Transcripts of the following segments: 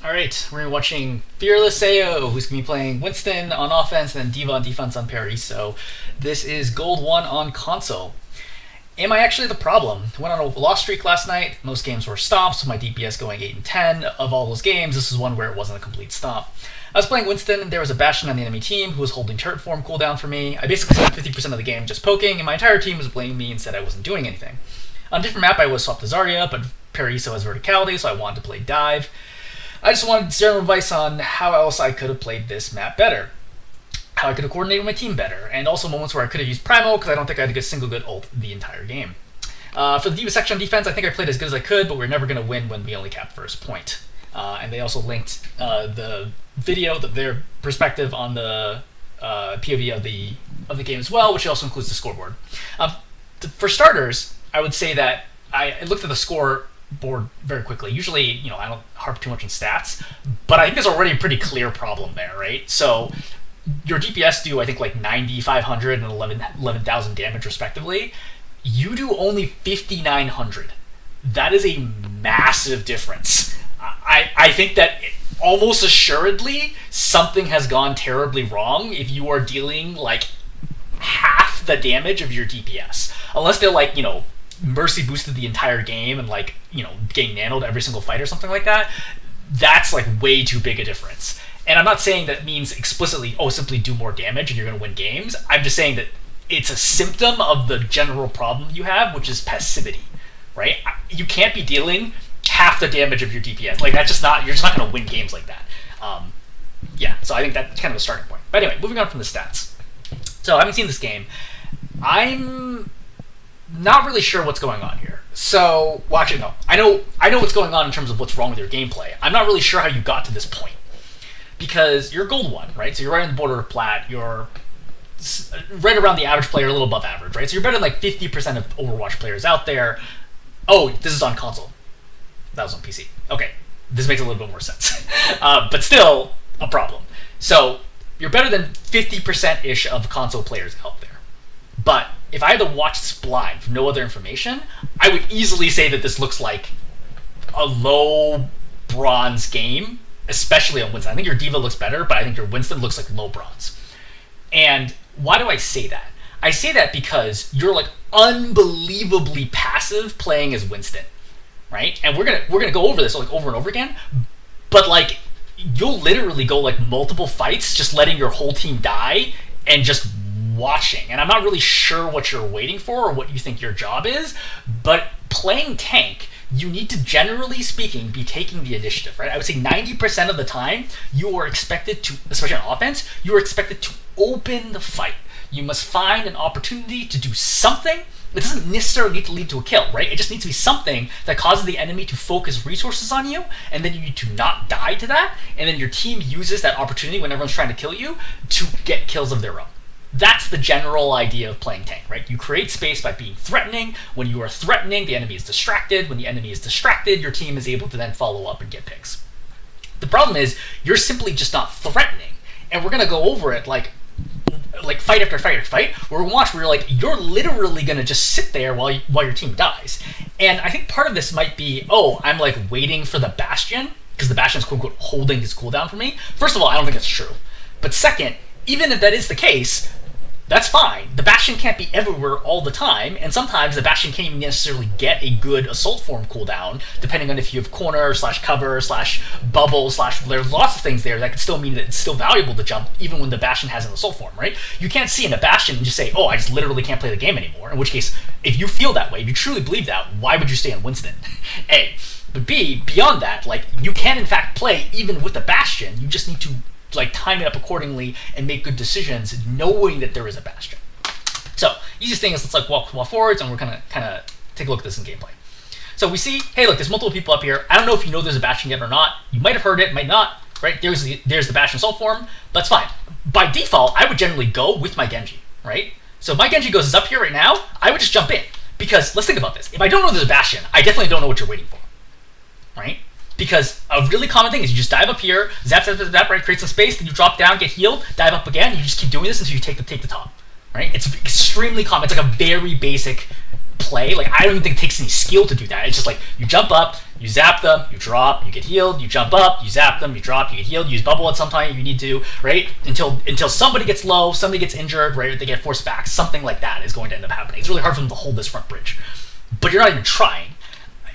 Alright, we're watching FearlessAyo, who's going to be playing Winston on offense and then Diva on defense on Paraiso. This is Gold 1 on console. Am I actually the problem? I went on a loss streak last night. Most games were stomps, with my DPS going 8 and 10. Of all those games, this is one where it wasn't a complete stomp. I was playing Winston, and there was a Bastion on the enemy team who was holding turret form cooldown for me. I basically spent 50% of the game just poking, and my entire team was blaming me and said I wasn't doing anything. On a different map, I was swapped to Zarya, but Paraiso has verticality, so I wanted to play dive. I just wanted general advice on how else I could have played this map better, how I could have coordinated my team better, and also moments where I could have used Primal because I don't think I had a single good ult the entire game. For the Diva section on defense, I think I played as good as I could, but we were never going to win when we only capped first point. And they also linked the video, their perspective on the POV of the game as well, which also includes the scoreboard. For starters, I would say that I looked at the scoreboard very quickly. Usually, I don't harp too much on stats, but I think there's already a pretty clear problem there, right? So your DPS do, I think, like 9,500 and 11,000 damage respectively. You do only 5,900. That is a massive difference. I think that almost assuredly something has gone terribly wrong if you are dealing like half the damage of your DPS. Unless they're like, mercy boosted the entire game and like, getting nanoed every single fight or something like that. That's like way too big a difference. And I'm not saying that means explicitly, simply do more damage and you're going to win games. I'm just saying that it's a symptom of the general problem you have, which is passivity, right? You can't be dealing half the damage of your DPS. Like, you're just not going to win games like that. So I think that's kind of a starting point. But anyway, moving on from the stats. So I haven't seen this game. I'm not really sure what's going on here. So, well, actually, no. I know what's going on in terms of what's wrong with your gameplay. I'm not really sure how you got to this point. Because you're Gold 1, right? So you're right on the border of Plat. You're right around the average player, a little above average, right? So you're better than like 50% of Overwatch players out there. Oh, this is on console. That was on PC. Okay, this makes a little bit more sense. But still, a problem. So you're better than 50%-ish of console players out there. But if I had to watch this blind for no other information, I would easily say that this looks like a low bronze game, especially on Winston. I think your Diva looks better, but I think your Winston looks like low bronze. And why do I say that? I say that because you're like unbelievably passive playing as Winston, right? And we're gonna go over this like over and over again, but like you'll literally go like multiple fights just letting your whole team die and just watching. And I'm not really sure what you're waiting for or what you think your job is, but playing tank, you need to, generally speaking, be taking the initiative, right? I would say 90% of the time, you are expected to, especially on offense, you are expected to open the fight. You must find an opportunity to do something. It doesn't necessarily need to lead to a kill, right? It just needs to be something that causes the enemy to focus resources on you, and then you need to not die to that, and then your team uses that opportunity when everyone's trying to kill you to get kills of their own. That's the general idea of playing tank, right? You create space by being threatening. When you are threatening, the enemy is distracted. When the enemy is distracted, your team is able to then follow up and get picks. The problem is, you're simply just not threatening. And we're going to go over it like fight after fight after fight. We're going to watch where you're literally going to just sit there while your team dies. And I think part of this might be, I'm like waiting for the Bastion, because the Bastion's quote unquote holding his cooldown for me. First of all, I don't think that's true. But second, even if that is the case, that's fine. The Bastion can't be everywhere all the time, and sometimes the Bastion can't even necessarily get a good assault form cooldown, depending on if you have corner, /cover, /bubble, there's lots of things there that could still mean that it's still valuable to jump, even when the Bastion has an assault form, right? You can't see in a Bastion and just say, I just literally can't play the game anymore, in which case, if you feel that way, if you truly believe that, why would you stay on Winston? A. But B, beyond that, you can in fact play even with the Bastion, you just need to time it up accordingly and make good decisions knowing that there is a Bastion. So, easiest thing is let's walk forwards and we're kind of take a look at this in gameplay. So we see, hey look, there's multiple people up here. I don't know if you know there's a Bastion yet or not. You might have heard it, might not, right? There's the Bastion assault form. That's fine. By default, I would generally go with my Genji, right? So if my Genji goes up here right now, I would just jump in. Because let's think about this. If I don't know there's a Bastion, I definitely don't know what you're waiting for, right? Because a really common thing is you just dive up here, zap, right, create some space, then you drop down, get healed, dive up again, and you just keep doing this until you take the top, right? It's extremely common. It's like a very basic play. Like, I don't even think it takes any skill to do that. It's just like, you jump up, you zap them, you drop, you get healed, you jump up, you zap them, you drop, you get healed, you use bubble at some time if you need to, right? Until somebody gets low, somebody gets injured, right? Or they get forced back. Something like that is going to end up happening. It's really hard for them to hold this front bridge. But you're not even trying.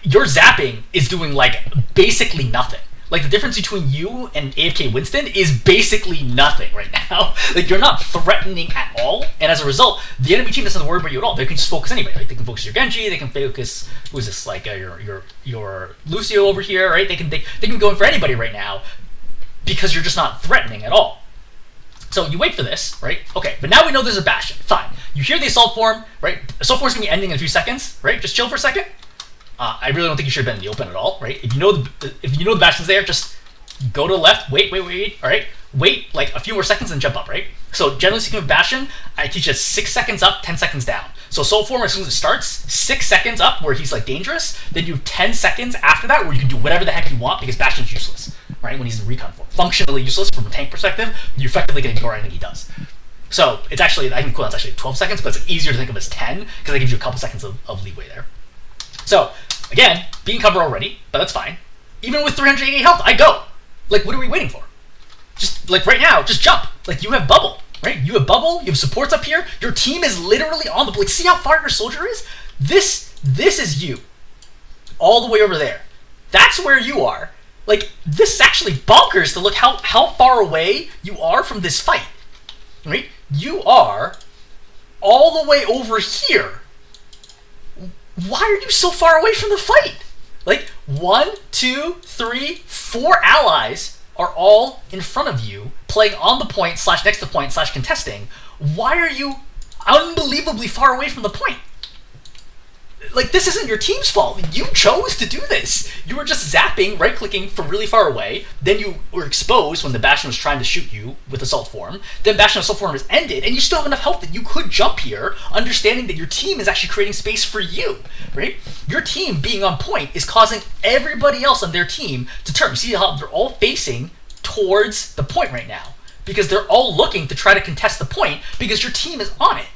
Your zapping is doing, like, basically nothing. Like, the difference between you and AFK Winston is basically nothing right now. Like, you're not threatening at all, and as a result, the enemy team doesn't worry about you at all. They can just focus anybody. Like, they can focus your Genji, they can focus, who's this, like, your Lucio over here, right? They can be going for anybody right now because you're just not threatening at all. So you wait for this, right? Okay, but now we know there's a Bastion. Fine. You hear the Assault Form, right? Assault Form's gonna be ending in a few seconds, right? Just chill for a second. I really don't think you should have been in the open at all, right? If you know the Bastion's there, just go to the left, wait, all right? Wait like a few more seconds and jump up, right? So generally speaking with Bastion, I teach us 6 seconds up, 10 seconds down. So Soul Form, as soon as it starts, 6 seconds up where he's like dangerous, then you have 10 seconds after that where you can do whatever the heck you want because Bastion's useless, right? When he's in recon form. Functionally useless from a tank perspective, you effectively can ignore anything he does. So it's actually, I think cooldown's actually 12 seconds, but it's easier to think of as 10 because that gives you a couple seconds of leeway there. So, again, being covered already, but that's fine. Even with 388 health, I go. Like, what are we waiting for? Just, like, right now, just jump. Like, you have bubble, right? You have bubble, you have supports up here. Your team is literally on the... Like, see how far your soldier is? This is you. All the way over there. That's where you are. Like, this is actually bonkers to look how far away you are from this fight. Right? You are all the way over here. Why are you so far away from the fight? Like, 1, 2, 3, 4 allies are all in front of you, playing on the point / next to point / contesting. Why are you unbelievably far away from the point? Like, this isn't your team's fault. You chose to do this. You were just zapping, right-clicking from really far away. Then you were exposed when the Bastion was trying to shoot you with Assault Form. Then Bastion Assault Form has ended, and you still have enough health that you could jump here, understanding that your team is actually creating space for you, right? Your team being on point is causing everybody else on their team to turn. You see how they're all facing towards the point right now because they're all looking to try to contest the point because your team is on it.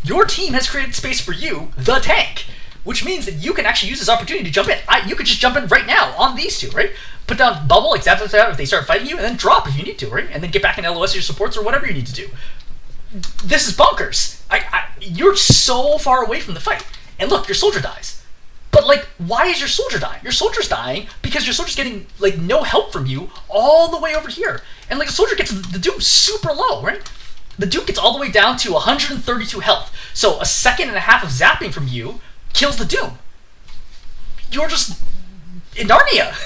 Your team has created space for you, the tank, which means that you can actually use this opportunity to jump in. You could just jump in right now on these two, right? Put down bubble, like zap if they start fighting you, and then drop if you need to, right? And then get back in LOS or your supports or whatever you need to do. This is bonkers. You're so far away from the fight. And look, your soldier dies. But, like, why is your soldier dying? Your soldier's dying because your soldier's getting, like, no help from you all the way over here. And, like, the soldier gets the Doom super low, right? The Duke gets all the way down to 132 health. So 1.5 seconds of zapping from you kills the Doom. You're just in Narnia.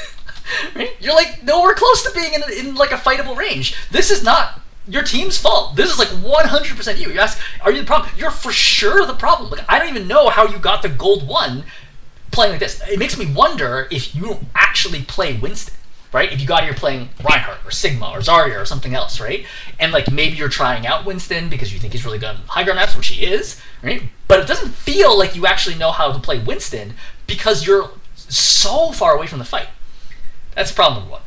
Right? You're like nowhere close to being in like a fightable range. This is not your team's fault. This is like 100% you. You ask, are you the problem? You're for sure the problem. Like, I don't even know how you got the gold 1 playing like this. It makes me wonder if you don't actually play Winston. Right? If you got here playing Reinhardt or Sigma or Zarya or something else, right? And like maybe you're trying out Winston because you think he's really good on high ground maps, which he is, right? But it doesn't feel like you actually know how to play Winston because you're so far away from the fight. That's problem number 1.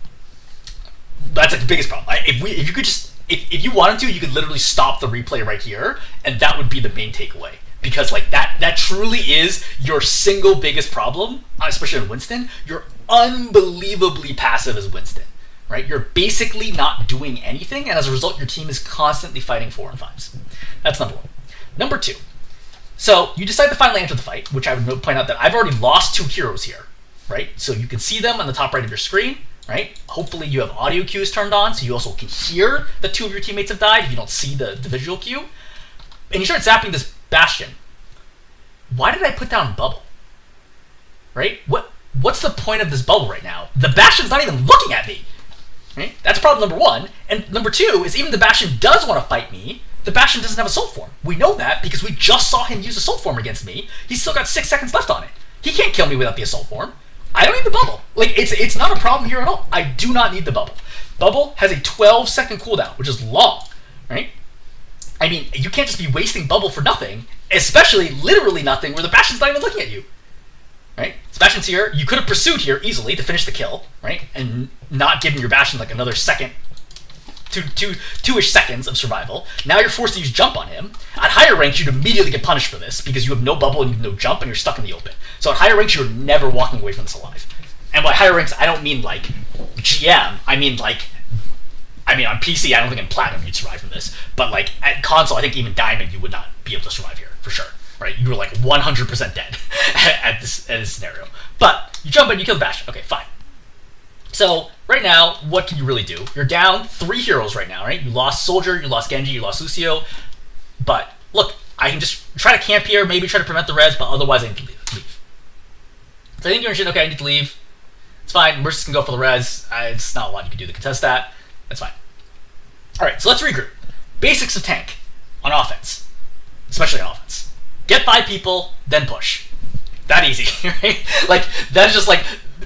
That's like the biggest problem. If you could just, if you wanted to, you could literally stop the replay right here, and that would be the main takeaway. Because like that truly is your single biggest problem, especially in Winston. You're unbelievably passive as Winston, right? You're basically not doing anything, and as a result, your team is constantly fighting 4 and 5s. That's number 1. Number 2. So you decide to finally enter the fight, which I would point out that I've already lost 2 heroes here, right? So you can see them on the top right of your screen, right? Hopefully you have audio cues turned on, so you also can hear that 2 of your teammates have died if you don't see the visual cue. And you start zapping this Bastion. Why did I put down bubble? Right? What's the point of this bubble right now? The Bastion's not even looking at me. Right? That's problem number 1. And number 2 is even the Bastion does want to fight me, the Bastion doesn't have Assault Form. We know that because we just saw him use Assault Form against me. He's still got 6 seconds left on it. He can't kill me without the Assault Form. I don't need the bubble. Like, it's not a problem here at all. I do not need the bubble. Bubble has a 12-second cooldown, which is long, right? I mean, you can't just be wasting bubble for nothing, especially literally nothing, where the Bastion's not even looking at you, right? Bastion's here. You could have pursued here easily to finish the kill, right? And not giving your Bastion like another second two-ish seconds of survival. Now you're forced to use jump on him. At higher ranks, you'd immediately get punished for this because you have no bubble and you have no jump and you're stuck in the open. So at higher ranks, you're never walking away from this alive. And by higher ranks, I don't mean like GM. I mean on PC, I don't think in Platinum you'd survive from this. But like at console, I think even Diamond, you would not be able to survive here for sure. Right? You were like 100% dead at this scenario. But you jump in, you kill the Bastion. Okay, fine. So right now, what can you really do? You're down 3 heroes right now, right? You lost Soldier, you lost Genji, you lost Lucio. But look, I can just try to camp here, maybe try to prevent the res, but otherwise I need to leave. So I think you're in shit. Okay, I need to leave. It's fine. Mercy can go for the res. It's not a lot you can do to contest that. That's fine. All right, so let's regroup. Basics of tank on offense, especially on offense. Get 5 people, then push. That easy, right? Like, that's just like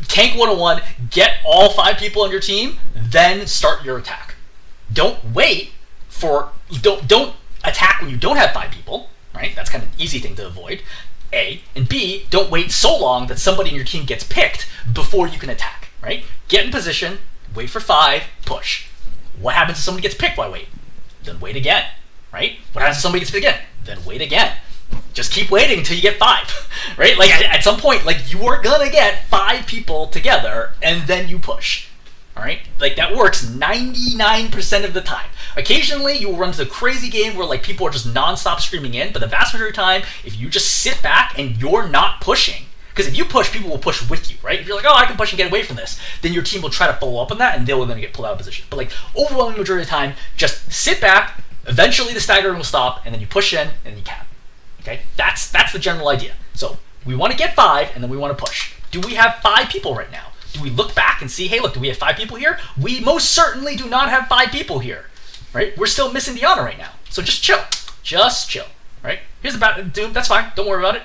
tank 101, get all 5 people on your team, then start your attack. Don't attack when you don't have 5 people, right? That's kind of an easy thing to avoid. A. And B, don't wait so long that somebody in your team gets picked before you can attack, right? Get in position, wait for 5, push. What happens if somebody gets picked while wait? Then wait again, right? What happens if somebody gets picked again? Then wait again. Just keep waiting until you get 5, right? Like at some point, like you are gonna get 5 people together and then you push, all right? Like that works 99% of the time. Occasionally you will run into a crazy game where like people are just nonstop screaming in, but the vast majority of the time, if you just sit back and you're not pushing, because if you push, people will push with you, right? If you're like, oh, I can push and get away from this, then your team will try to follow up on that and they'll then get pulled out of position. But like overwhelming majority of the time, just sit back, eventually the staggering will stop, and then you push in and then you cap. Okay, that's the general idea. So we want to get 5, and then we want to push. Do we have 5 people right now? Do we look back and see, hey, look, do we have 5 people here? We most certainly do not have 5 people here, right? We're still missing the honor right now. So just chill. Just chill, right? Here's the Doom. That's fine. Don't worry about it.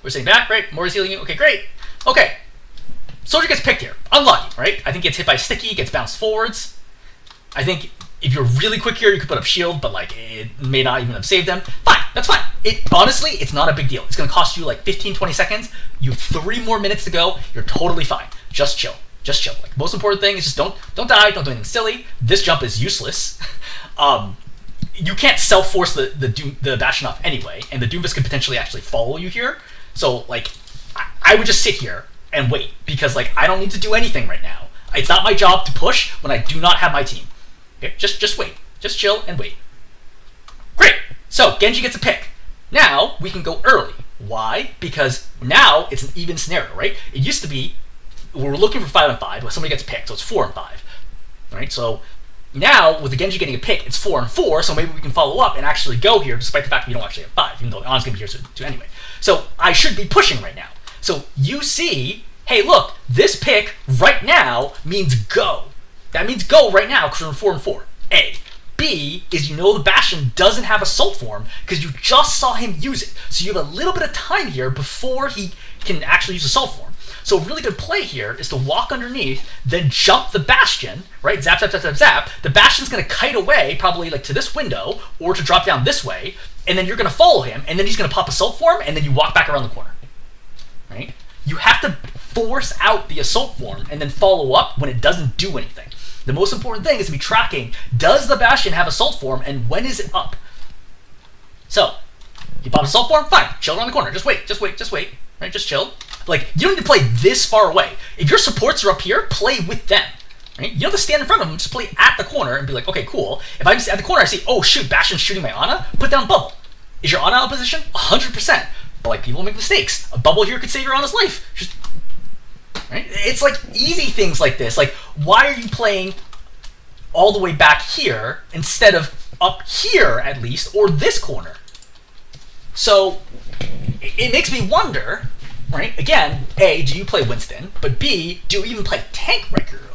We're sitting back, right? Mori's healing you. Okay, great. Okay. Soldier gets picked here. Unlucky, right? I think gets hit by sticky, gets bounced forwards. I think if you're really quick here, you could put up shield, but like it may not even have saved them. Fine, that's fine. Honestly, it's not a big deal. It's gonna cost you like 15, 20 seconds. You have 3 more minutes to go. You're totally fine. Just chill. Just chill. Like most important thing is just don't die. Don't do anything silly. This jump is useless. You can't self-force the Bastion off anyway, and the Doomfist could potentially actually follow you here. So like, I would just sit here and wait because like I don't need to do anything right now. It's not my job to push when I do not have my team. Okay, just wait. Just chill and wait. Great. So Genji gets a pick. Now we can go early. Why? Because now it's an even scenario, right? It used to be we're looking for 5 and 5, but somebody gets picked, so it's 4 and 5. Right? So now with the Genji getting a pick, it's 4 and 4. So maybe we can follow up and actually go here, despite the fact we don't actually have 5, even though An's gonna be here to anyway. So I should be pushing right now. So you see, hey, look, this pick right now means go. That means go right now because we're in 4 and 4. A. B is you know the Bastion doesn't have Assault Form because you just saw him use it. So you have a little bit of time here before he can actually use Assault Form. So a really good play here is to walk underneath, then jump the Bastion, right? Zap, zap, zap, zap, zap. The Bastion's going to kite away probably like to this window or to drop down this way, and then you're going to follow him, and then he's going to pop Assault Form, and then you walk back around the corner, right? You have to force out the Assault Form and then follow up when it doesn't do anything. The most important thing is to be tracking, does the Bastion have Assault Form and when is it up? So, you pop Assault Form, fine, chill around the corner, just wait, right, just chill. Like, you don't need to play this far away. If your supports are up here, play with them, right? You don't have to stand in front of them, just play at the corner and be like, okay, cool. If I'm just at the corner, I see, oh shoot, Bastion's shooting my Ana, put down bubble. Is your Ana out of position? 100%. But like, people make mistakes. A bubble here could save your Ana's life. Just right? It's like easy things like this. Like, why are you playing all the way back here instead of up here at least, or this corner? So it makes me wonder, right? Again, A, do you play Winston? But B, do you even play tank regularly?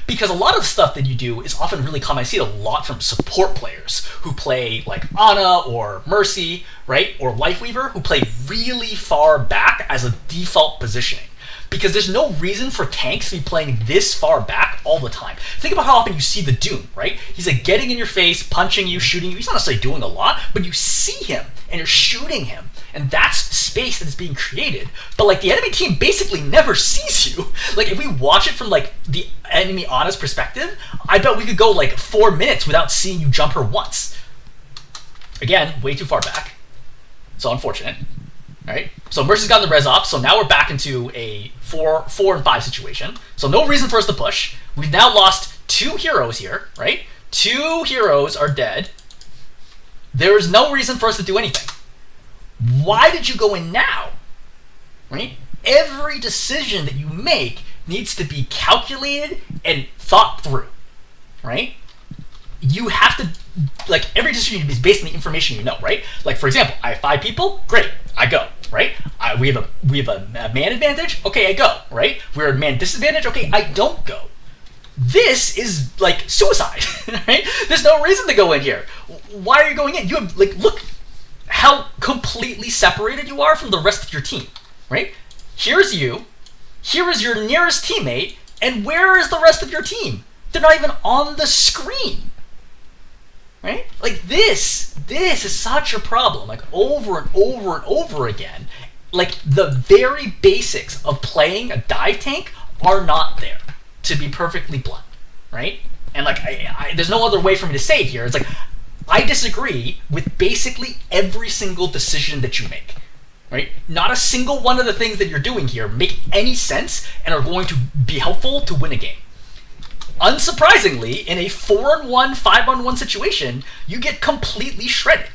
Because a lot of the stuff that you do is often really common. I see it a lot from support players who play like Ana or Mercy, right? Or Lifeweaver, who play really far back as a default positioning. because there's no reason for tanks to be playing this far back all the time. Think about how often you see the Doom, right? He's like getting in your face, punching you, shooting you. He's not necessarily doing a lot, but you see him and you're shooting him. And that's space that is being created. But like the enemy team basically never sees you. Like if we watch it from like the enemy Ana's perspective, I bet we could go like 4 minutes without seeing you jump her once. Again, way too far back. So unfortunate. Alright? So Mercy's gotten the res off, so now we're back into a 4 and 5 situation. So no reason for us to push. We've now lost 2 heroes here, right? 2 heroes are dead. There is no reason for us to do anything. Why did you go in now? Right? Every decision that you make needs to be calculated and thought through. Right? You have to, like, every decision is based on the information you know, right? Like, for example, I have 5 people, great, I go, right? We have a man advantage, okay, I go, right? We're at man disadvantage, okay, I don't go. This is like suicide, right? There's no reason to go in here. Why are you going in? You have, like, look how completely separated you are from the rest of your team, right? Here's you, here is your nearest teammate, and where is the rest of your team? They're not even on the screen, right? Like this is such a problem, like over and over and over again. Like the very basics of playing a dive tank are not there, to be perfectly blunt, right? And like, there's no other way for me to say it here. It's like, I disagree with basically every single decision that you make, right? Not a single one of the things that you're doing here make any sense and are going to be helpful to win a game. Unsurprisingly, in a 4-on-1, 5-on-1 situation, you get completely shredded.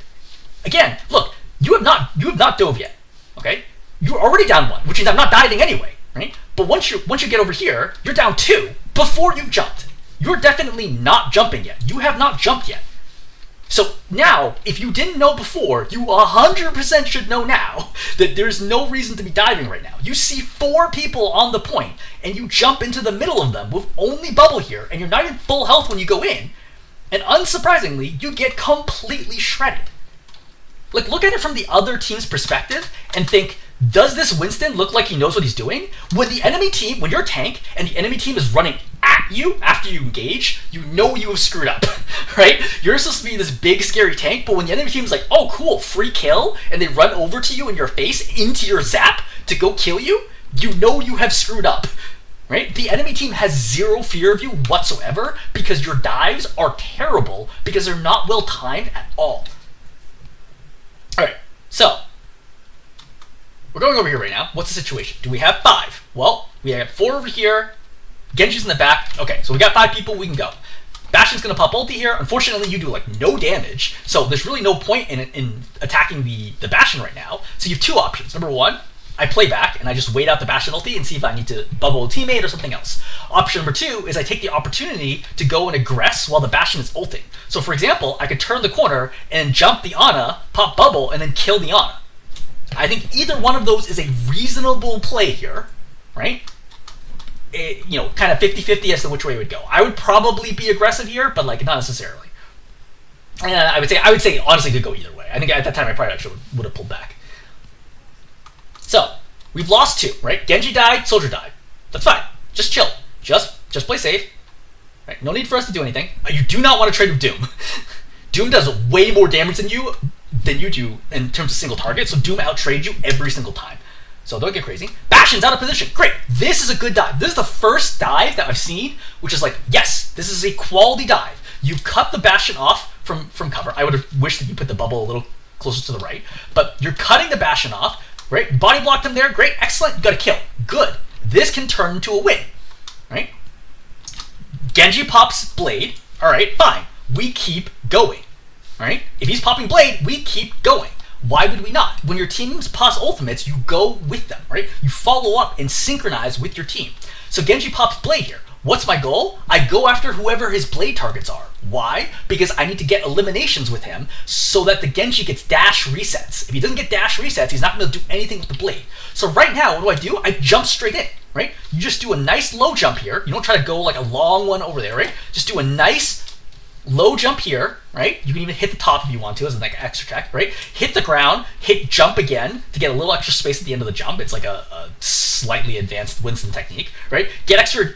Again, look, you have not dove yet, okay? You're already down 1, which means I'm not diving anyway, right? But once you get over here, you're down 2 before you've jumped. You're definitely not jumping yet. You have not jumped yet. So now, if you didn't know before, you 100% should know now that there's no reason to be diving right now. You see 4 people on the point, and you jump into the middle of them with only bubble here, and you're not in full health when you go in, and unsurprisingly, you get completely shredded. Like, look at it from the other team's perspective and think, does this Winston look like he knows what he's doing? When the enemy team, when you're a tank, and the enemy team is running at you after you engage, you know you have screwed up, right? You're supposed to be this big, scary tank, but when the enemy team is like, oh, cool, free kill, and they run over to you in your face, into your zap, to go kill you, you know you have screwed up, right? The enemy team has zero fear of you whatsoever because your dives are terrible because they're not well timed at all. Alright, so we're going over here right now. What's the situation? Do we have 5? Well, we have 4 over here. Genji's in the back. Okay, so we got 5 people. We can go. Bastion's going to pop ulti here. Unfortunately, you do like no damage, so there's really no point in attacking the Bastion right now. So you have 2 options. Number 1, I play back and I just wait out the Bastion ulti and see if I need to bubble a teammate or something else. Option number 2 is I take the opportunity to go and aggress while the Bastion is ulting. So for example, I could turn the corner and jump the Ana, pop bubble, and then kill the Ana. I think either one of those is a reasonable play here, right? You know, kind of 50-50 as to which way it would go. I would probably be aggressive here, but like not necessarily. And I would say honestly could go either way. I think at that time I probably actually would have pulled back. So we've lost 2, right? Genji died, Soldier died. That's fine. Just chill. Just play safe. Right? No need for us to do anything. You do not want to trade with Doom. Doom does way more damage than you do in terms of single target, so Doom outtrades you every single time. So don't get crazy. Bastion's out of position. Great. This is a good dive. This is the first dive that I've seen, which is like, yes, this is a quality dive. You cut the Bastion off from cover. I would have wished that you put the bubble a little closer to the right, but you're cutting the Bastion off, right? Body blocked him there. Great. Excellent. You got a kill. Good. This can turn into a win, right? Genji pops Blade. All right, fine. We keep going, right? If he's popping Blade, we keep going. Why would we not? When your teams pass ultimates, you go with them, right? You follow up and synchronize with your team. So Genji pops Blade here. What's my goal? I go after whoever his Blade targets are. Why? Because I need to get eliminations with him so that the Genji gets dash resets. If he doesn't get dash resets, he's not going to do anything with the Blade. So right now, what do? I jump straight in, right? You just do a nice low jump here. You don't try to go like a long one over there, right? Just do a nice low jump here, right? You can even hit the top if you want to as an like extra check, right? Hit the ground, hit jump again to get a little extra space at the end of the jump. It's like a slightly advanced Winston technique, right? Get extra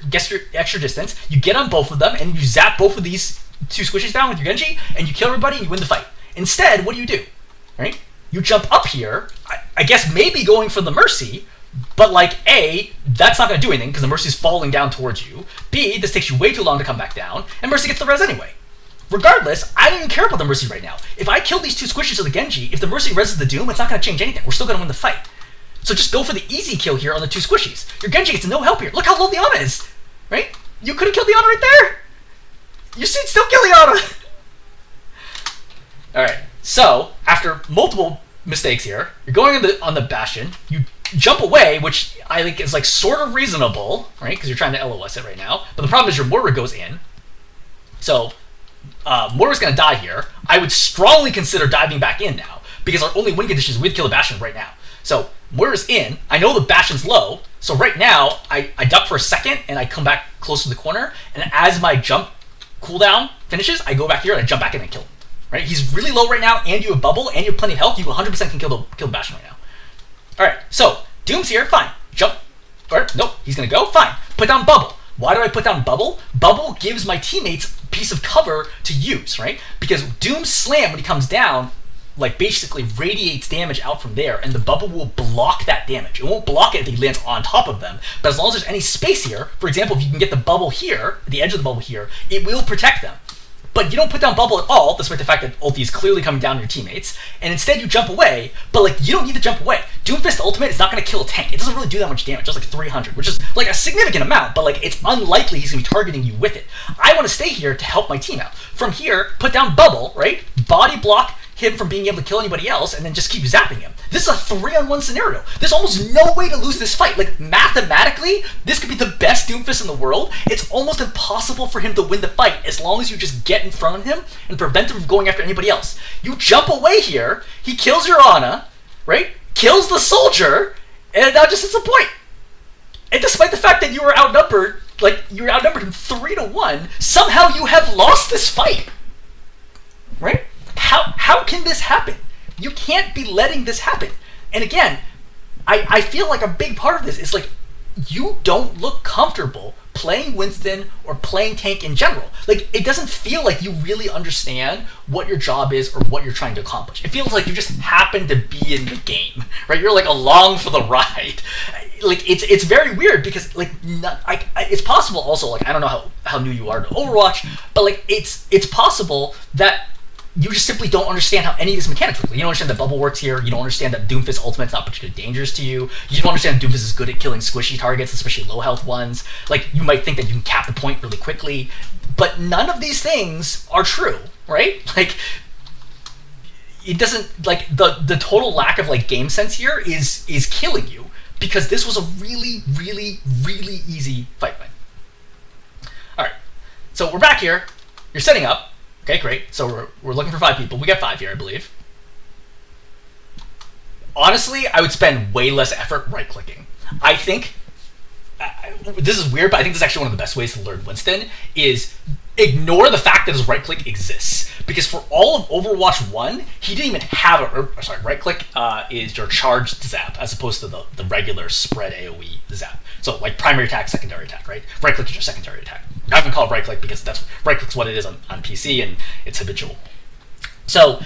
distance. You get on both of them and you zap both of these two squishes down with your Genji and you kill everybody and you win the fight. Instead, what do? Right? You jump up here, I guess maybe going for the Mercy, but like A, that's not going to do anything because the Mercy's falling down towards you. B, this takes you way too long to come back down, and Mercy gets the res anyway. Regardless, I don't even care about the Mercy right now. If I kill these two squishes of the Genji, if the Mercy reses the Doom, it's not going to change anything. We're still going to win the fight. So just go for the easy kill here on the two squishies. Your Genji gets no help here. Look how low the Ana is, right? You could have killed the Ana right there. You should still kill the Ana. All right. So after multiple mistakes here, you're going on the Bastion. You jump away, which I think is like sort of reasonable, right? Because you're trying to LOS it right now. But the problem is your Moira goes in. So Moira's going to die here. I would strongly consider diving back in now because our only win condition is we'd kill the Bastion right now. So Moira's in. I know the Bastion's low. So right now, I duck for a second and I come back close to the corner. And as my jump cooldown finishes, I go back here and I jump back in and kill him. Right? He's really low right now, and you have bubble, and you have plenty of health. You 100% can kill the Bastion right now. All right, so Doom's here, fine. Jump, or nope, he's gonna go, fine. Put down bubble. Why do I put down bubble? Bubble gives my teammates a piece of cover to use, right? Because Doom's slam when he comes down, like basically radiates damage out from there, and the bubble will block that damage. It won't block it if he lands on top of them, but as long as there's any space here, for example, if you can get the bubble here, the edge of the bubble here, it will protect them. But you don't put down bubble at all, despite the fact that ulti is clearly coming down on your teammates, and instead you jump away, but like you don't need to jump away. Doomfist ultimate is not going to kill a tank. It doesn't really do that much damage, just like 300, which is like a significant amount, but like it's unlikely he's going to be targeting you with it. I want to stay here to help my team out. From here, put down bubble, right? Body block him from being able to kill anybody else, and then just keep zapping him. This is a 3-on-1 scenario. There's almost no way to lose this fight. Like, mathematically, this could be the best Doomfist in the world. It's almost impossible for him to win the fight as long as you just get in front of him and prevent him from going after anybody else. You jump away here, he kills your Ana, right? Kills the soldier, and now just hits a point. And despite the fact that you were outnumbered, like, you were outnumbered him 3-1, somehow you have lost this fight. Right? How can this happen? You can't be letting this happen. And again, I feel like a big part of this is like you don't look comfortable playing Winston or playing tank in general. Like it doesn't feel like you really understand what your job is or what you're trying to accomplish. It feels like you just happen to be in the game, right? You're like along for the ride. Like it's very weird because like it's possible also, like I don't know how new you are to Overwatch, but like it's possible that you just simply don't understand how any of these mechanics work. You don't understand that bubble works here. You don't understand that Doomfist ultimate's not particularly dangerous to you. You don't understand Doomfist is good at killing squishy targets, especially low health ones. Like you might think that you can cap the point really quickly, but none of these things are true, right? Like it doesn't like the total lack of like game sense here is killing you because this was a really, really, really easy fight win. All right, so we're back here. You're setting up. Okay, great. So we're looking for 5 people. We got 5 here, I believe. Honestly, I would spend way less effort right-clicking. I think, this is weird, but I think this is actually one of the best ways to learn Winston, is ignore the fact that his right-click exists. Because for all of Overwatch 1, he didn't even have right-click is your charged zap, as opposed to the regular spread AoE zap. So, like, primary attack, secondary attack, right? Right-click is your secondary attack. I haven't called right-click because right-click's what it is on PC, and it's habitual. So,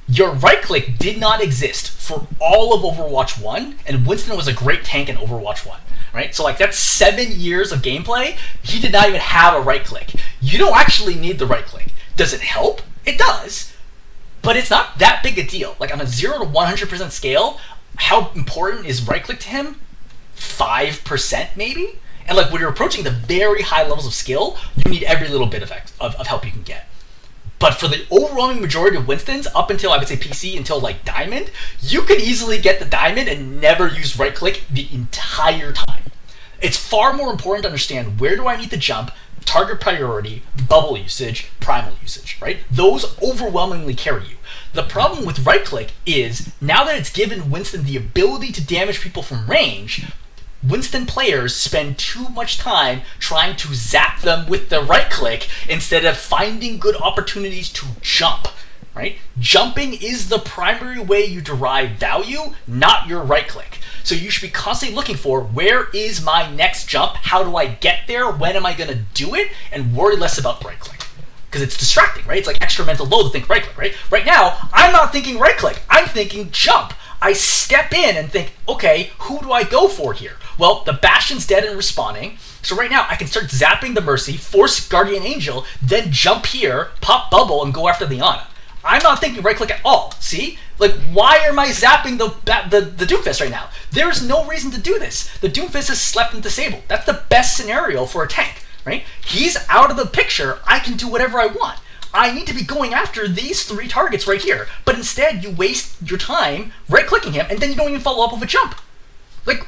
your right-click did not exist for all of Overwatch 1, and Winston was a great tank in Overwatch 1, right? So, like, that's 7 years of gameplay. He did not even have a right-click. You don't actually need the right-click. Does it help? It does, but it's not that big a deal. Like, on a 0 to 100% scale, how important is right-click to him? 5% maybe? And like when you're approaching the very high levels of skill, you need every little bit of help you can get. But for the overwhelming majority of Winstons, up until I would say PC, until like Diamond, you could easily get the Diamond and never use right click the entire time. It's far more important to understand where do I need to jump, target priority, bubble usage, primal usage, right? Those overwhelmingly carry you. The problem with right click is now that it's given Winston the ability to damage people from range, Winston players spend too much time trying to zap them with the right click instead of finding good opportunities to jump, right? Jumping is the primary way you derive value, not your right click. So you should be constantly looking for, where is my next jump? How do I get there? When am I going to do it? And worry less about right click. Because it's distracting, right? It's like extra mental load to think right click, right? Right now, I'm not thinking right click. I'm thinking jump. I step in and think, okay, who do I go for here? Well, the Bastion's dead and respawning. So right now, I can start zapping the Mercy, force Guardian Angel, then jump here, pop Bubble, and go after the Ana. I'm not thinking right click at all. See? Like, why am I zapping the Doomfist right now? There's no reason to do this. The Doomfist is slept and disabled. That's the best scenario for a tank, right? He's out of the picture. I can do whatever I want. I need to be going after these 3 targets right here. But instead, you waste your time right-clicking him, and then you don't even follow up with a jump. Like,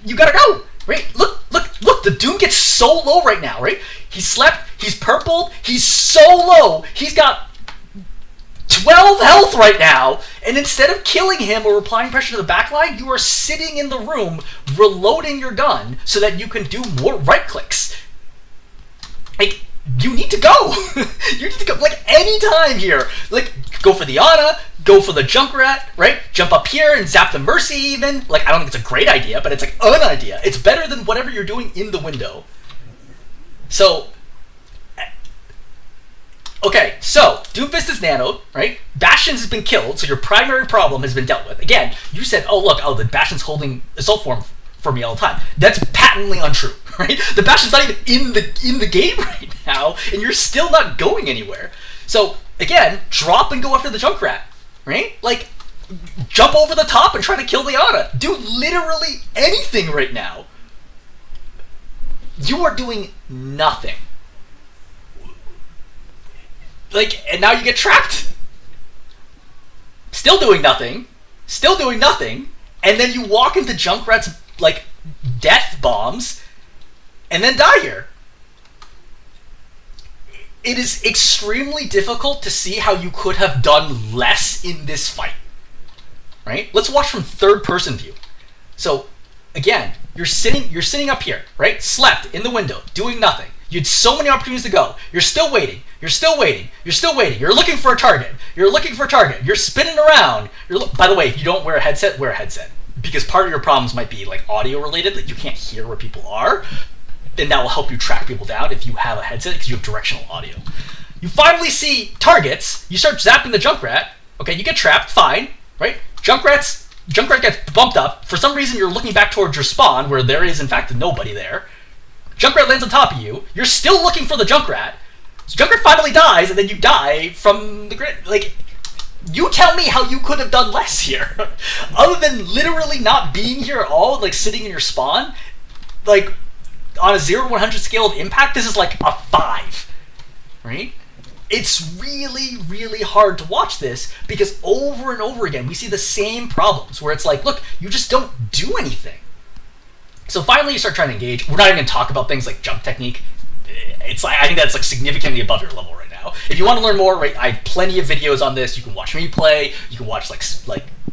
you gotta go, right? Look, the Doom gets so low right now, right? He's slept, he's purpled, he's so low. He's got 12 health right now, and instead of killing him or applying pressure to the backline, you are sitting in the room reloading your gun so that you can do more right-clicks. Like, you need to go. You need to go, like, anytime here. Like, go for the Ana, go for the Junkrat, right? Jump up here and zap the Mercy even. Like, I don't think it's a great idea, but it's like an idea. It's better than whatever you're doing in the window. So, okay, so Doomfist is nanoed, right? Bastions has been killed, so your primary problem has been dealt with. Again, you said, oh, look, the Bastion's holding Assault Form for me all the time. That's patently untrue, right? The Bastion's not even in the game right now, and you're still not going anywhere. So, again, drop and go after the Junkrat, right? Like, jump over the top and try to kill the Ana. Do literally anything right now. You are doing nothing. Like, and now you get trapped. Still doing nothing, and then you walk into Junkrat's, like, death bombs, and then die here. It is extremely difficult to see how you could have done less in this fight, right? Let's watch from third-person view. So, again, you're sitting up here, right? Slept in the window, doing nothing. You had so many opportunities to go. You're still waiting. You're looking for a target. You're spinning around. By the way, if you don't wear a headset, wear a headset. Because part of your problems might be like audio related, like you can't hear where people are. And that will help you track people down if you have a headset because you have directional audio. You finally see targets. You start zapping the Junkrat. Okay, you get trapped. Fine, right? Junkrat gets bumped up. For some reason, you're looking back towards your spawn where there is, in fact, nobody there. Junkrat lands on top of you. You're still looking for the Junkrat. So Junkrat finally dies, and then you die from the grid. Like, you tell me how you could have done less here. Other than literally not being here at all, like sitting in your spawn. Like, on a 0 to 100 scale of impact, this is like a 5. Right? It's really, really hard to watch this because over and over again, we see the same problems where it's like, look, you just don't do anything. So finally you start trying to engage. We're not even going to talk about things like jump technique. It's like, I think that's like significantly above your level right now. If you want to learn more, right, I have plenty of videos on this. You can watch me play. You can watch like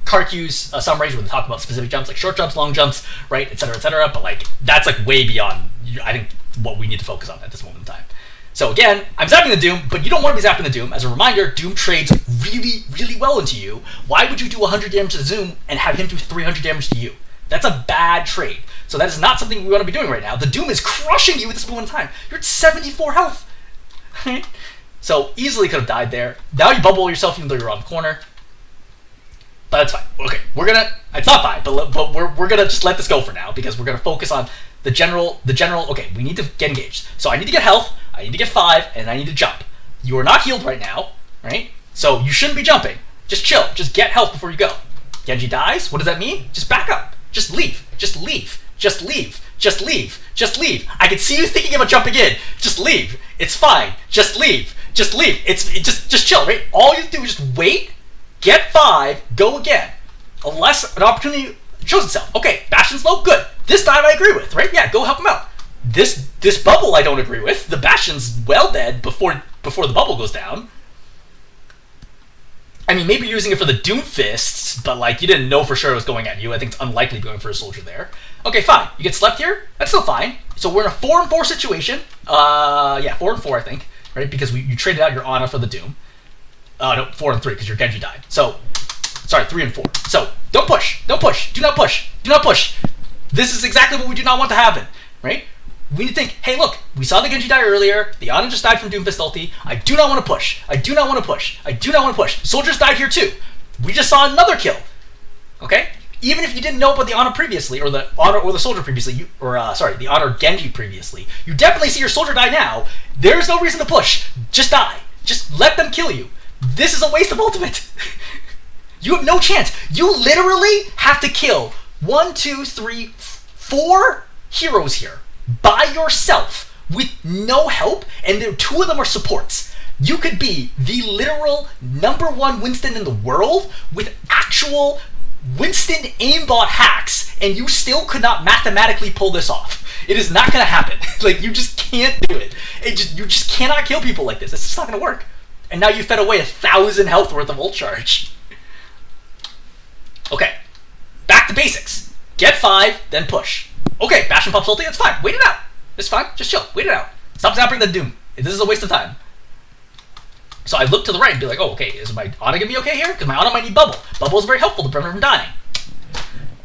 Karku's summaries where they talk about specific jumps, like short jumps, long jumps, right, et cetera, et cetera. But like that's like way beyond, I think, what we need to focus on at this moment in time. So again, I'm zapping the Doom, but you don't want to be zapping the Doom. As a reminder, Doom trades really, really well into you. Why would you do 100 damage to the Zoom and have him do 300 damage to you? That's a bad trade. So that is not something we want to be doing right now. The Doom is crushing you at this moment in time. You're at 74 health. So easily could have died there. Now you bubble yourself even though you're on the corner. But that's fine. Okay, it's not fine, but we're gonna just let this go for now because we're gonna focus on the general, okay, we need to get engaged. So I need to get health, I need to get 5, and I need to jump. You are not healed right now, right? So you shouldn't be jumping. Just chill, just get health before you go. Genji dies, what does that mean? Just back up, just leave. I can see you thinking about jumping in. Just leave, it's fine, just leave. Just chill, right? All you do is just wait, get 5, go again. Unless an opportunity shows itself. Okay, Bastion's low, good. This time I agree with, right? Yeah, go help him out. This bubble I don't agree with. The Bastion's well dead before the bubble goes down. I mean, maybe you're using it for the Doom Fists, but like you didn't know for sure it was going at you. I think it's unlikely going for a soldier there. Okay, fine. You get slept here. That's still fine. So we're in a 4-4 situation. Yeah, 4-4, I think, right? Because you traded out your Ana for the Doom. No, 4-3 because your Genji died. So, sorry, 3-4. So don't push. Don't push. Do not push. Do not push. This is exactly what we do not want to happen, right? We need to think, hey, look, we saw the Genji die earlier. The Ana just died from Doomfist ulti. I do not want to push. I do not want to push. I do not want to push. Soldiers died here too. We just saw another kill. Okay? Even if you didn't know about the Ana previously, or the Ana or the Soldier previously, the Ana or Genji previously, you definitely see your Soldier die now. There's no reason to push. Just die. Just let them kill you. This is a waste of ultimate. You have no chance. You literally have to kill 1, 2, 3, 4 heroes here by yourself with no help, and 2 of them are supports. You could be the literal #1 Winston in the world with actual Winston aimbot hacks, and you still could not mathematically pull this off. It is not going to happen. Like, you just can't do it. You just cannot kill people like this. It's just not going to work. And now you fed away 1,000 health worth of ult charge. Okay, back to basics. Get 5, then push. Okay, Bastion pops ulti, that's fine. Wait it out. It's fine. Just chill. Wait it out. Stop zapping the Doom. This is a waste of time. So I look to the right and be like, oh, okay, is my Ana gonna be okay here? Because my Ana might need Bubble. Bubble is very helpful to prevent her from dying.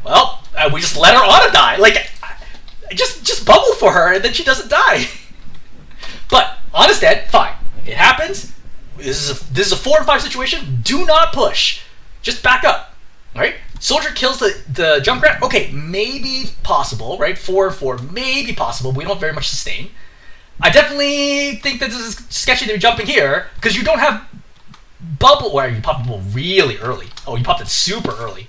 Well, we just let our Ana die. Like, just Bubble for her, and then she doesn't die. But Ana's dead. Fine. It happens. This is a 4-5 situation. Do not push. Just back up. All right? Soldier kills the Junkrat. Okay, maybe possible, right? 4-4, maybe possible. But we don't have very much sustain. I definitely think that this is sketchy to be jumping here because you don't have Bubble. Or you popped Bubble really early. Oh, you popped it super early.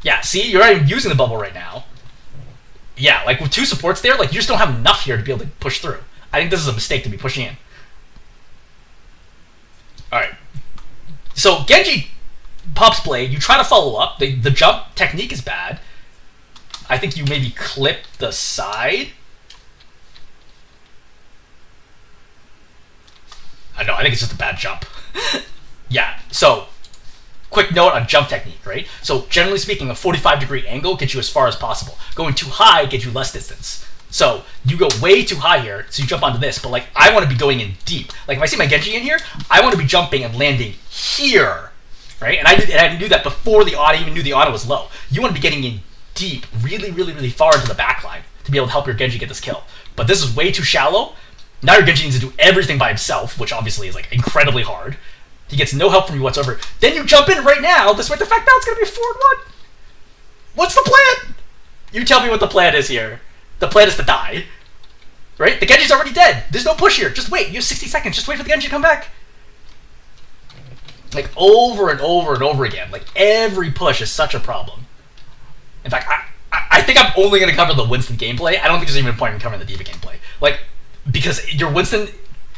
Yeah, see? You're not even using the Bubble right now. Yeah, like with 2 supports there, like you just don't have enough here to be able to push through. I think this is a mistake to be pushing in. Alright. So Genji pops Blade. You try to follow up. The jump technique is bad. I think you maybe clip the side. No, I think it's just a bad jump. Yeah, so quick note on jump technique, right? So generally speaking, a 45-degree angle gets you as far as possible. Going too high gets you less distance. So you go way too high here, so you jump onto this, but like I want to be going in deep. Like if I see my Genji in here, I want to be jumping and landing here, right? And I didn't do that before the Ana even knew the Ana was low. You want to be getting in deep, really, really, really far into the backline to be able to help your Genji get this kill. But this is way too shallow. Now your Genji needs to do everything by himself, which obviously is like incredibly hard. He gets no help from you whatsoever. Then you jump in right now, despite the fact now it's going to be a 4-1. What's the plan? You tell me what the plan is here. The plan is to die. Right? The Genji's already dead. There's no push here. Just wait. You have 60 seconds. Just wait for the Genji to come back. Like over and over and over again. Like every push is such a problem. In fact, I think I'm only going to cover the Winston gameplay. I don't think there's even a point in covering the D.Va gameplay. Like, because your Winston...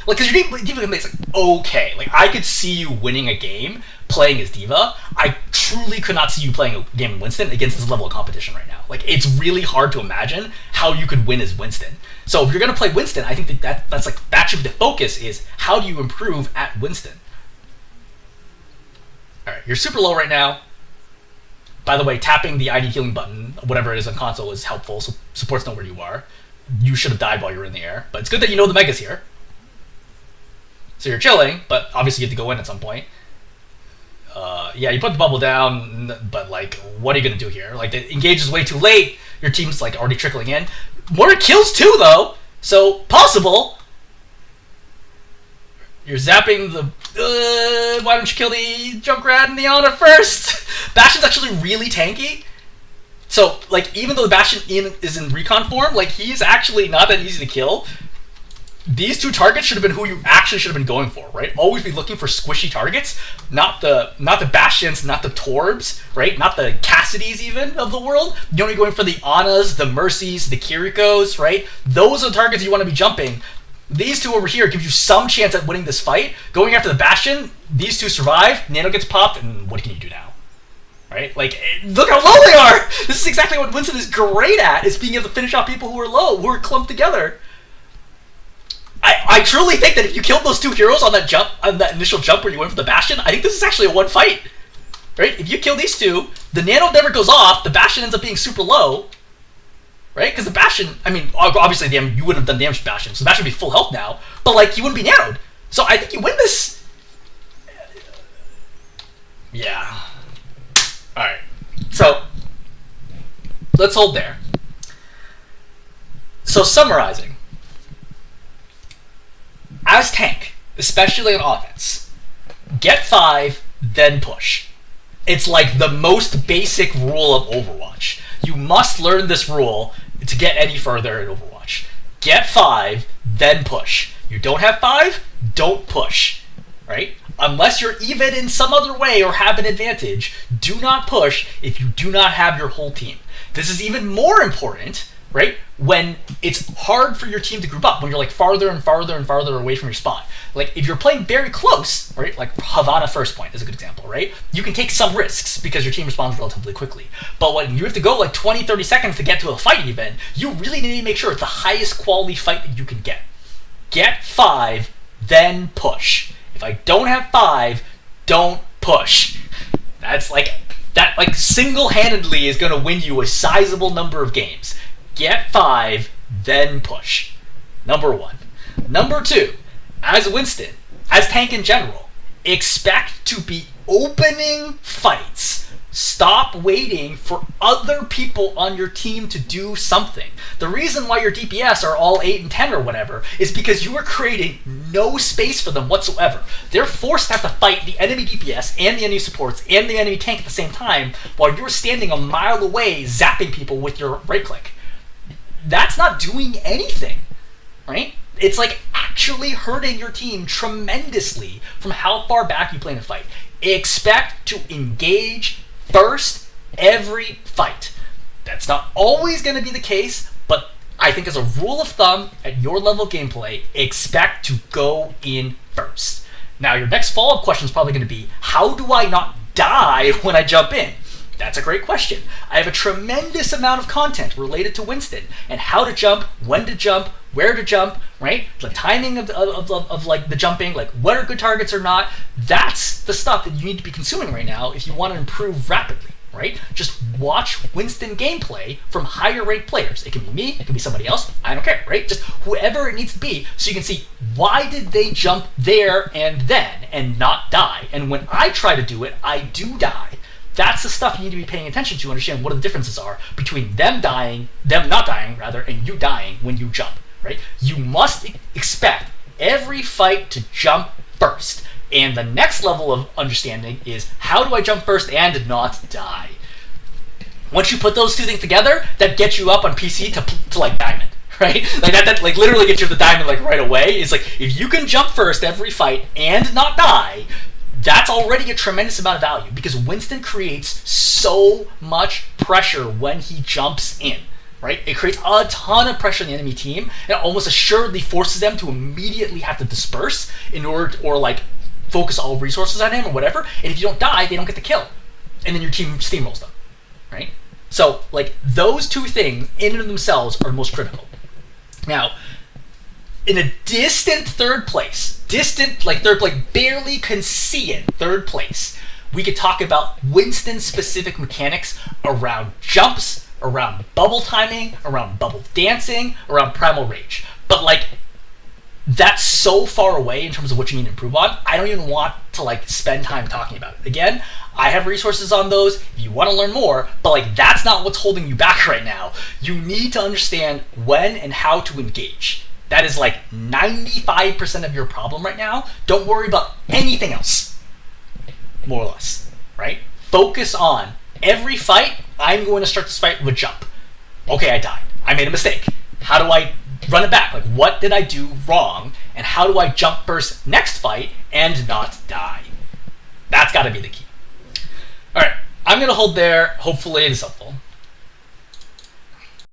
Like, because your D.Va gameplay is like, okay. Like, I could see you winning a game playing as D.Va. I truly could not see you playing a game in Winston against this level of competition right now. Like, it's really hard to imagine how you could win as Winston. So if you're going to play Winston, I think that should be the focus is how do you improve at Winston? Alright, you're super low right now. By the way, tapping the ID healing button, whatever it is on console, is helpful, so supports know where you are. You should have died while you were in the air, but it's good that you know the Mega's here. So you're chilling, but obviously you have to go in at some point. Yeah, you put the bubble down, but like, what are you gonna do here? Like, the engage is way too late. Your team's like already trickling in. More kills too, though, so possible. You're zapping the. Why don't you kill the Junkrat and the Ana first? Bastion's actually really tanky. So, like, even though the Bastion is in recon form, like, he's actually not that easy to kill. These 2 targets should have been who you actually should have been going for, right? Always be looking for squishy targets, not the Bastions, not the Torbs, right? Not the Cassidys even of the world. You want to be going for the Anas, the Mercies, the Kirikos, right? Those are the targets you want to be jumping. These 2 over here give you some chance at winning this fight. Going after the Bastion, these 2 survive, Nano gets popped, and what can you do now? Right? Like, look how low they are! This is exactly what Winston is great at, is being able to finish off people who are low, who are clumped together. I truly think that if you killed those 2 heroes on that jump, on that initial jump where you went for the Bastion, I think this is actually a 1 fight. Right? If you kill these 2, the Nano never goes off, the Bastion ends up being super low, right? Because the Bastion, I mean, obviously you wouldn't have done damage to Bastion, so the Bastion would be full health now, but like he wouldn't be narrowed. So I think you win this. Yeah. Alright. So let's hold there. So summarizing. As tank, especially on offense, get 5, then push. It's like the most basic rule of Overwatch. You must learn this rule to get any further in Overwatch. Get 5, then push. You don't have 5, don't push. Right? Unless you're even in some other way or have an advantage, do not push if you do not have your whole team. This is even more important, right, when it's hard for your team to group up, when you're like farther and farther and farther away from your spawn. Like if you're playing very close, right, like Havana first point is a good example, right? You can take some risks because your team responds relatively quickly. But when you have to go like 20, 30 seconds to get to a fight even, you really need to make sure it's the highest quality fight that you can get. Get 5, then push. If I don't have 5, don't push. That single-handedly is going to win you a sizable number of games. Get 5, then push. Number 1. Number 2, as Winston, as tank in general, expect to be opening fights. Stop waiting for other people on your team to do something. The reason why your DPS are all 8 and 10 or whatever is because you are creating no space for them whatsoever. They're forced to have to fight the enemy DPS and the enemy supports and the enemy tank at the same time while you're standing a mile away zapping people with your right click. That's not doing anything, right? It's like actually hurting your team tremendously from how far back you play in a fight. Expect to engage first every fight. That's not always going to be the case, but I think as a rule of thumb, at your level of gameplay, expect to go in first. Now, your next follow-up question is probably going to be, how do I not die when I jump in? That's a great question. I have a tremendous amount of content related to Winston and how to jump, when to jump, where to jump, right? The timing of like the jumping, like what are good targets or not. That's the stuff that you need to be consuming right now if you want to improve rapidly, right? Just watch Winston gameplay from higher rate players. It can be me, it can be somebody else, I don't care, right? Just whoever it needs to be so you can see why did they jump there and then and not die? And when I try to do it, I do die. That's the stuff you need to be paying attention to understand what the differences are between them not dying, and you dying when you jump, right? You must expect every fight to jump first. And the next level of understanding is how do I jump first and not die? Once you put those two things together, that gets you up on PC to like diamond, right? Like that like literally gets you to the diamond like right away. It's like if you can jump first every fight and not die, that's already a tremendous amount of value because Winston creates so much pressure when he jumps in, right? It creates a ton of pressure on the enemy team and it almost assuredly forces them to immediately have to disperse in order to, or like focus all resources on him or whatever. And if you don't die, they don't get the kill. And then your team steamrolls them, right? So like those two things in and of themselves are most critical. Now, in a distant third place, barely can see it, third place, we could talk about Winston-specific mechanics around jumps, around bubble timing, around bubble dancing, around primal rage. But like, that's so far away in terms of what you need to improve on, I don't even want to like spend time talking about it. Again, I have resources on those if you want to learn more, but like that's not what's holding you back right now. You need to understand when and how to engage. That is like 95% of your problem right now. Don't worry about anything else, more or less, right? Focus on every fight, I'm going to start this fight with jump. Okay, I died. I made a mistake. How do I run it back? Like, what did I do wrong? And how do I jump first next fight and not die? That's got to be the key. All right, I'm going to hold there. Hopefully it is helpful.